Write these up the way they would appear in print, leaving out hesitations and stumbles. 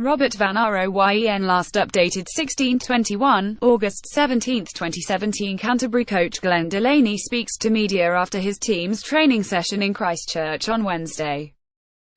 Robert Van Royen last updated 16/21, August 17, 2017. Canterbury coach Glenn Delaney speaks to media after his team's training session in Christchurch on Wednesday.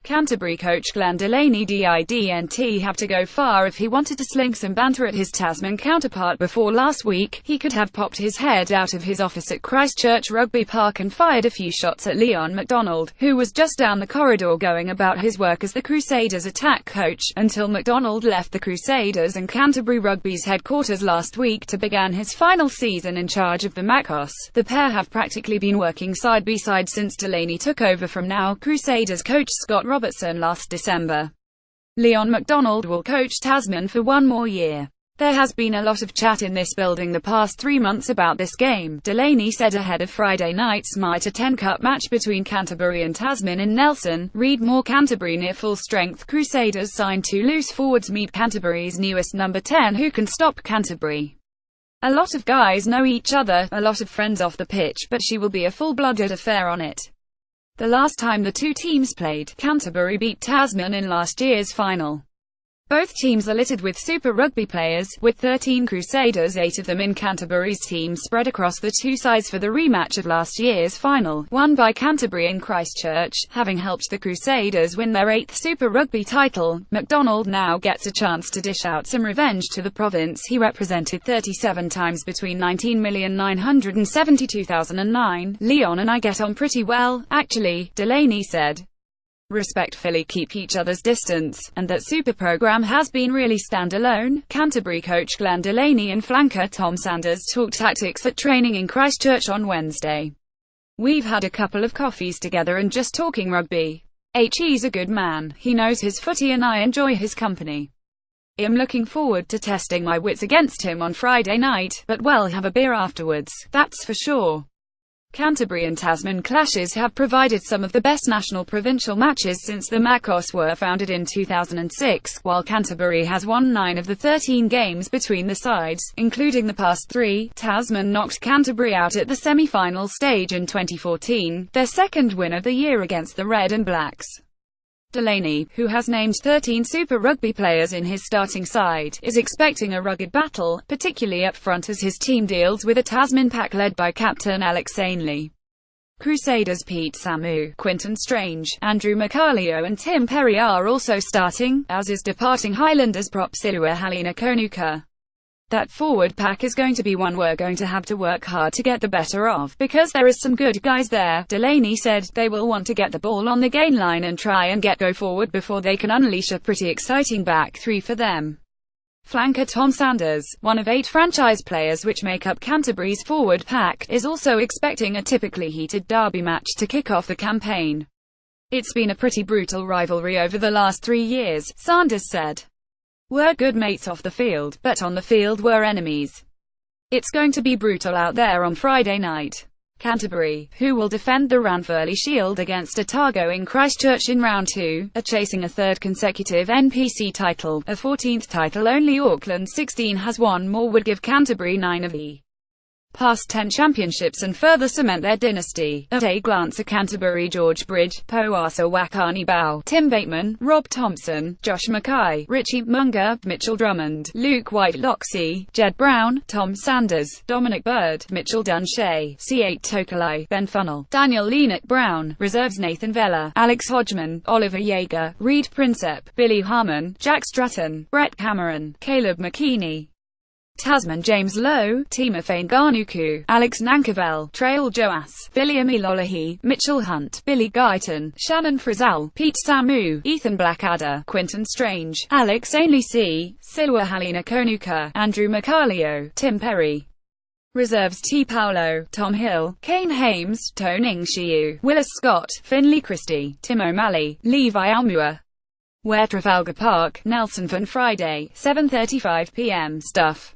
Canterbury coach Glenn Delaney didn't have to go far if he wanted to sling some banter at his Tasman counterpart before last week. He could have popped his head out of his office at Christchurch Rugby Park and fired a few shots at Leon MacDonald, who was just down the corridor going about his work as the Crusaders' attack coach, until MacDonald left the Crusaders and Canterbury Rugby's headquarters last week to begin his final season in charge of the Macos. The pair have practically been working side by side since Delaney took over from now Crusaders coach Scott Robertson last December. Leon MacDonald will coach Tasman for one more year. There has been a lot of chat in this building the past 3 months about this game, Delaney said ahead of Friday night's Mitre 10 Cup match between Canterbury and Tasman in Nelson. Read more. Canterbury near full-strength Crusaders signed 2 loose forwards. Meet Canterbury's newest number 10 who can stop Canterbury. A lot of guys know each other, a lot of friends off the pitch, but she will be a full-blooded affair on it. The last time the two teams played, Canterbury beat Tasman in last year's final. Both teams are littered with Super Rugby players, with 13 Crusaders, 8 of them in Canterbury's team, spread across the two sides for the rematch of last year's final, won by Canterbury in Christchurch. Having helped the Crusaders win their 8th Super Rugby title, MacDonald now gets a chance to dish out some revenge to the province he represented 37 times between 19,972,009. Leon and I get on pretty well, actually, Delaney said. Respectfully keep each other's distance, and that Super program has been really standalone. Canterbury coach Glenn Delaney and flanker Tom Sanders talked tactics at training in Christchurch on Wednesday. We've had a couple of coffees together and just talking rugby. He's a good man, he knows his footy and I enjoy his company. I'm looking forward to testing my wits against him on Friday night, but we'll have a beer afterwards, that's for sure. Canterbury and Tasman clashes have provided some of the best national-provincial matches since the Macos were founded in 2006, while Canterbury has won 9 of the 13 games between the sides, including the past 3. Tasman knocked Canterbury out at the semi-final stage in 2014, their second win of the year against the Red and Blacks. Delaney, who has named 13 Super Rugby players in his starting side, is expecting a rugged battle, particularly up front as his team deals with a Tasman pack led by captain Alex Ainley. Crusaders' Pete Samu, Quinton Strange, Andrew Macalio and Tim Perry are also starting, as is departing Highlanders prop Silua Halina Konuka. That forward pack is going to be one we're going to have to work hard to get the better of, because there is some good guys there, Delaney said. They will want to get the ball on the gain line and try and go forward before they can unleash a pretty exciting back 3 for them. Flanker Tom Sanders, one of 8 franchise players which make up Canterbury's forward pack, is also expecting a typically heated derby match to kick off the campaign. It's been a pretty brutal rivalry over the last 3 years, Sanders said. We're good mates off the field, but on the field we're enemies. It's going to be brutal out there on Friday night. Canterbury, who will defend the Ranfurly Shield against Otago in Christchurch in round 2, are chasing a 3rd consecutive NPC title, a 14th title only Auckland 16 has won more, would give Canterbury 9 of the past 10 championships and further cement their dynasty. At a glance at Canterbury: George Bridge, Poasa Wakani Bao, Tim Bateman, Rob Thompson, Josh Mackay, Richie Munga, Mitchell Drummond, Luke White-Loxley, Jed Brown, Tom Sanders, Dominic Bird, Mitchell Dunshea, C8 Tokalai, Ben Funnell, Daniel Leenock Brown, reserves Nathan Vella, Alex Hodgman, Oliver Jaeger, Reed Prinsep, Billy Harmon, Jack Stratton, Brett Cameron, Caleb McKeaney. Tasman: James Lowe, Timofane Garnuku, Alex Nankivell, Trail Joas, William Ilolahi, Mitchell Hunt, Billy Guyton, Shannon Frizzell, Pete Samu, Ethan Blackadder, Quinton Strange, Alex Ainley C, Silua Halina Konuka, Andrew Macalio, Tim Perry. Reserves: T. Paulo, Tom Hill, Kane Hames, Toning Shiu, Willis Scott, Finley Christie, Tim O'Malley, Levi Almua. Where Trafalgar Park, Nelson. Friday, 7:35 p.m. Stuff.